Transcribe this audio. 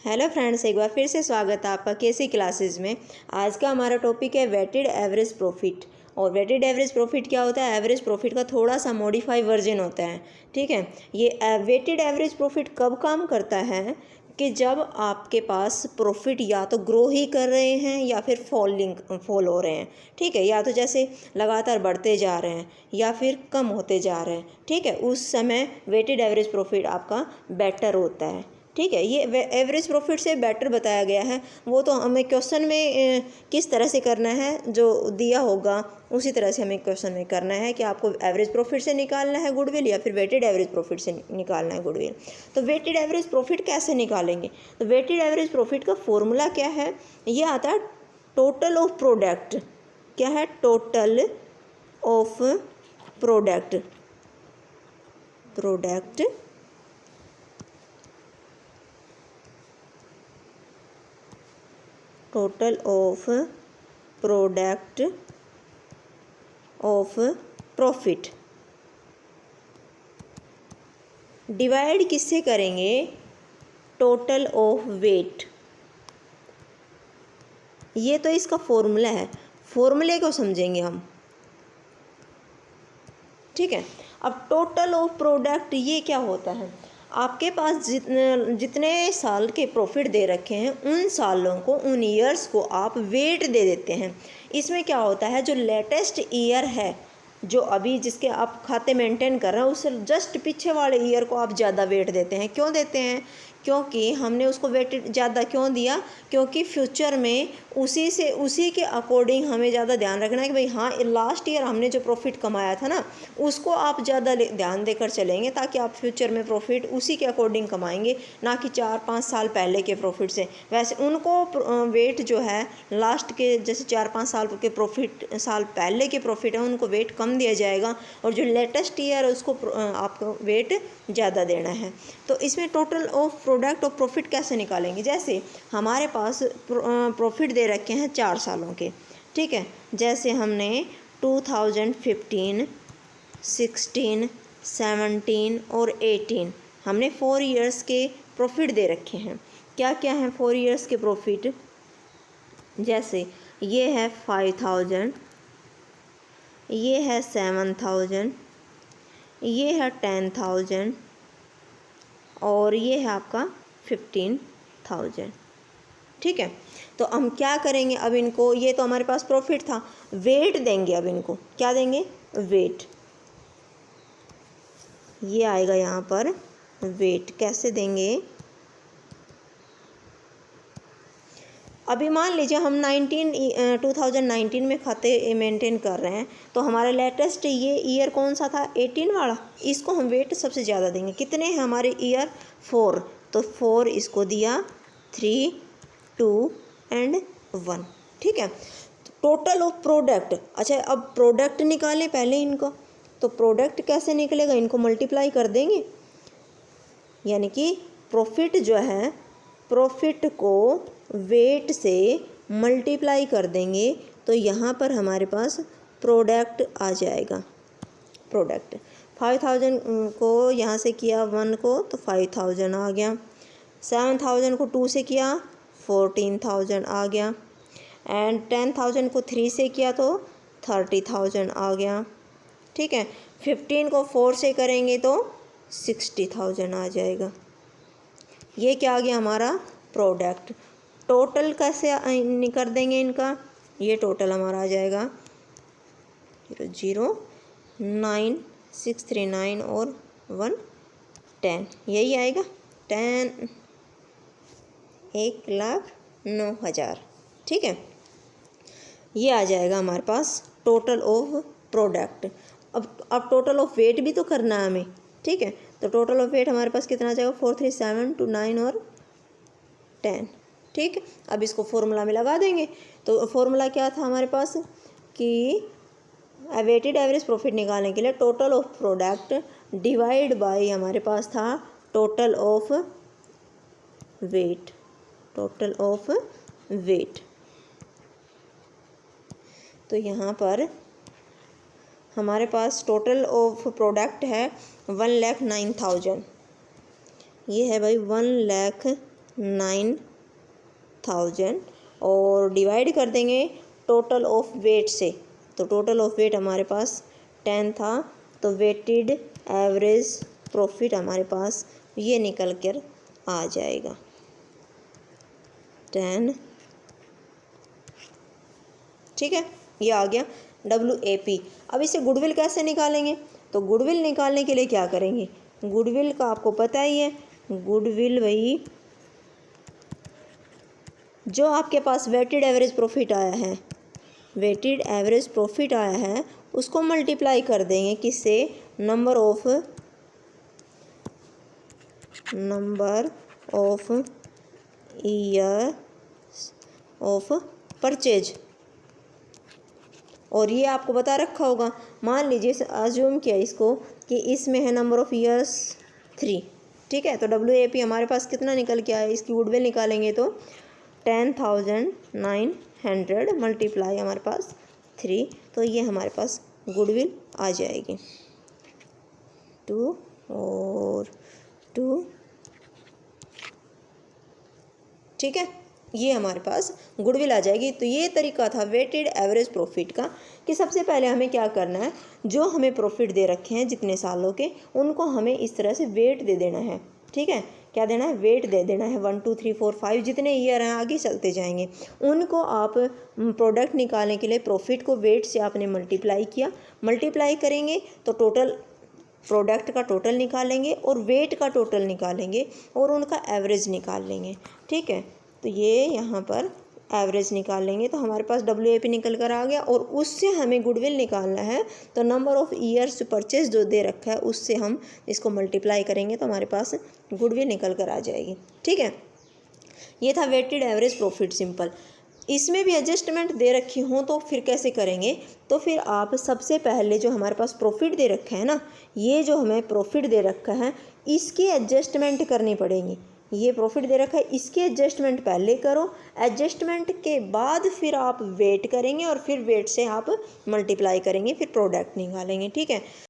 Hello friends, एक बार फिर से स्वागत है आपका केसी क्लासेस में। आज का हमारा टॉपिक है वेटेड एवरेज प्रॉफिट। और वेटेड एवरेज प्रॉफिट क्या होता है? एवरेज प्रॉफिट का थोड़ा सा मॉडिफाई वर्जन होता है। ठीक है, ये वेटेड एवरेज प्रॉफिट कब काम करता है कि जब आपके पास प्रॉफिट या तो ग्रो ही कर रहे हैं या फिर फॉल हो रहे हैं। ठीक है, या तो जैसे लगातार बढ़ते जा रहे हैं या फिर कम होते जा रहे हैं। ठीक है, उस समय वेटेड एवरेज प्रॉफिट आपका बेटर होता है। ठीक है, ये एवरेज प्रॉफिट से बेटर बताया गया है। वो तो हमें क्वेश्चन में किस तरह से करना है जो दिया होगा उसी तरह से हमें क्वेश्चन में करना है कि आपको एवरेज प्रॉफिट से निकालना है गुडविल या फिर वेटेड एवरेज प्रॉफिट से निकालना है गुडविल। तो वेटेड एवरेज प्रॉफिट कैसे निकालेंगे? तो वेटेड एवरेज प्रॉफिट का फॉर्मूला क्या है? ये आता है टोटल ऑफ प्रोडक्ट। क्या है? Total of product total of product of profit divide किससे करेंगे? Total of weight. ये तो इसका फॉर्मूला है, फॉर्मूले को समझेंगे हम। ठीक है, अब टोटल ऑफ प्रोडक्ट ये क्या होता है? आपके पास जितने साल के प्रॉफिट दे रखे हैं उन सालों को, उन ईयर्स को आप वेट दे देते हैं। इसमें क्या होता है, जो लेटेस्ट ईयर है, जो अभी जिसके आप खाते मेंटेन कर रहे हैं, उससे जस्ट पीछे वाले ईयर को आप ज़्यादा वेट देते हैं। क्यों देते हैं? क्योंकि हमने उसको वेट ज़्यादा क्यों दिया? क्योंकि फ्यूचर में उसी के अकॉर्डिंग हमें ज़्यादा ध्यान रखना है कि भाई हाँ, लास्ट ईयर हमने जो प्रॉफिट कमाया था ना, उसको आप ज़्यादा ध्यान देकर चलेंगे ताकि आप फ्यूचर में प्रॉफिट उसी के अकॉर्डिंग कमाएंगे, ना कि 4-5 साल पहले के प्रॉफिट से। वैसे उनको वेट जो है लास्ट के, जैसे 4-5 साल के प्रॉफिट, साल पहले के प्रॉफिट है, उनको वेट कम दिया जाएगा, और जो लेटेस्ट ईयर है उसको आपको वेट ज़्यादा देना है। तो इसमें total of product of profit कैसे निकालेंगे? जैसे हमारे पास प्रॉफिट दे रखे हैं 4 सालों के। ठीक है, जैसे हमने 2015, 16, 17 और 18 हमने 4 ईयर्स के प्रॉफिट दे रखे हैं। क्या क्या हैं 4 ईयर्स के प्रॉफिट? जैसे ये है 5000, ये है 7000, ये है 10000 और ये है आपका 15000। ठीक है, तो हम क्या करेंगे अब इनको? ये तो हमारे पास प्रॉफिट था, वेट देंगे। अब इनको क्या देंगे? वेट। ये आएगा यहाँ पर वेट। कैसे देंगे? अभी मान लीजिए हम 2019 में खाते मेंटेन कर रहे हैं, तो हमारा लेटेस्ट ये ईयर कौन सा था? 18 वाला। इसको हम वेट सबसे ज़्यादा देंगे। कितने हैं हमारे ईयर? 4, तो 4 इसको दिया, 3, 2 एंड 1। ठीक है, टोटल ऑफ प्रोडक्ट। अच्छा, अब प्रोडक्ट निकालें पहले इनको। तो प्रोडक्ट कैसे निकलेगा? इनको मल्टीप्लाई कर देंगे, यानी कि प्रॉफिट जो है, प्रॉफिट को वेट से मल्टीप्लाई कर देंगे, तो यहाँ पर हमारे पास प्रोडक्ट आ जाएगा। प्रोडक्ट 5000 को यहाँ से किया 1 को, तो 5000 आ गया। 7000 को 2 से किया 14000 आ गया। एंड 10000 को 3 से किया तो 30000 आ गया। ठीक है, 15 को 4 से करेंगे तो 60000 आ जाएगा। ये क्या आ गया? हमारा प्रोडक्ट। टोटल कैसे कर देंगे इनका? ये टोटल हमारा आ जाएगा 009,639 और 1 10। यही आएगा 10, 1,09,000। ठीक है, ये आ जाएगा हमारे पास टोटल ऑफ प्रोडक्ट। अब टोटल ऑफ वेट भी तो करना है हमें। ठीक है, तो टोटल ऑफ वेट हमारे पास कितना आ जाएगा? 4, 3, 7, 2, 9 और 10। ठीक है, अब इसको फॉर्मूला में लगा देंगे। तो फॉर्मूला क्या था हमारे पास कि वेटेड एवरेज प्रॉफिट निकालने के लिए total of product divide by, हमारे पास था total of weight. Total of weight. तो यहाँ पर हमारे पास टोटल ऑफ प्रोडक्ट है 1,09,000। ये है भाई 1,09,000। 9,000 और डिवाइड कर देंगे टोटल ऑफ वेट से। तो टोटल ऑफ वेट हमारे पास 10 था, तो वेटेड एवरेज प्रॉफिट हमारे पास ये निकल कर आ जाएगा 10। ठीक है, ये आ गया WAP। अब इसे गुडविल कैसे निकालेंगे? तो गुडविल निकालने के लिए क्या करेंगे? गुडविल का आपको पता ही है, गुडविल वही जो आपके पास वेटेड एवरेज प्रॉफिट आया है, वेटेड एवरेज प्रॉफिट आया है उसको मल्टीप्लाई कर देंगे किससे? Number of year of purchase. और ये आपको बता रखा होगा, मान लीजिए अज्यूम किया इसको कि इसमें है नंबर ऑफ़ ईयर्स 3। ठीक है, तो WAP हमारे पास कितना निकल के आया? इसकी गुडविल निकालेंगे तो 10,900 मल्टीप्लाई हमारे पास 3, तो ये हमारे पास गुडविल आ जाएगी 2 और 2। ठीक है, ये हमारे पास गुडविल आ जाएगी। तो ये तरीका था वेटेड एवरेज प्रॉफिट का, कि सबसे पहले हमें क्या करना है, जो हमें प्रॉफिट दे रखे हैं जितने सालों के, उनको हमें इस तरह से वेट दे देना है। ठीक है, क्या देना है? वेट दे देना है। 1 2 3 4 5 जितने ईयर हैं आगे चलते जाएंगे, उनको आप प्रोडक्ट निकालने के लिए प्रॉफिट को वेट से आपने मल्टीप्लाई किया। मल्टीप्लाई करेंगे तो टोटल प्रोडक्ट का टोटल निकालेंगे और वेट का टोटल निकालेंगे और उनका एवरेज निकाल लेंगे। ठीक है, तो ये यहाँ पर एवरेज निकाल लेंगे तो हमारे पास WAP निकल कर आ गया। और उससे हमें गुडविल निकालना है, तो नंबर ऑफ़ ईयर्स परचेज जो दे रखा है उससे हम इसको मल्टीप्लाई करेंगे तो हमारे पास गुडविल निकल कर आ जाएगी। ठीक है, ये था वेटेड एवरेज प्रॉफिट सिंपल। इसमें भी एडजस्टमेंट दे रखी हों तो फिर कैसे करेंगे? तो फिर आप सबसे पहले जो हमारे पास प्रॉफिट दे रखा है ना, ये जो हमें प्रॉफिट दे रखा है इसकी एडजस्टमेंट करनी पड़ेगी। ये प्रॉफिट दे रखा है, इसकी एडजस्टमेंट पहले करो, एडजस्टमेंट के बाद फिर आप वेट करेंगे और फिर वेट से आप मल्टीप्लाई करेंगे, फिर प्रोडक्ट निकालेंगे। ठीक है।